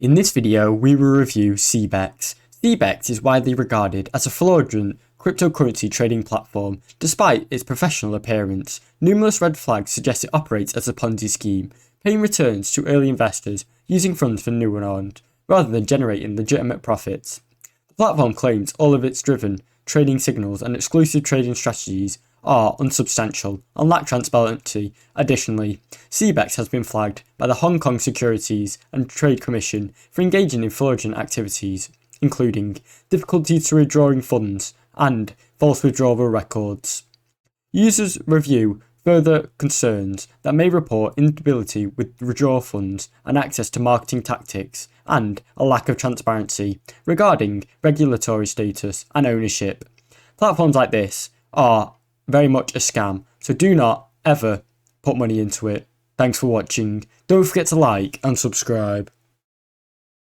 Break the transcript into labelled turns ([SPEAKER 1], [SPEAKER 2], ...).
[SPEAKER 1] In this video, we will review cbex. cbex is widely regarded as a fraudulent cryptocurrency trading platform. Despite its professional appearance, numerous red flags suggest it operates as a Ponzi scheme, paying returns to early investors using funds from new owned, rather than generating legitimate profits. The platform claims all of its driven trading signals and exclusive trading strategies are unsubstantial and lack transparency. Additionally, cbex has been flagged by the Hong Kong Securities and Trade Commission for engaging in fraudulent activities, including difficulties to withdrawing funds and false withdrawal records. Users review further concerns that may report instability with withdrawal funds and access to marketing tactics, and a lack of transparency regarding regulatory status and ownership. Platforms like this are very much a scam, so do not ever put money into it. Thanks for watching. Don't forget to like and subscribe.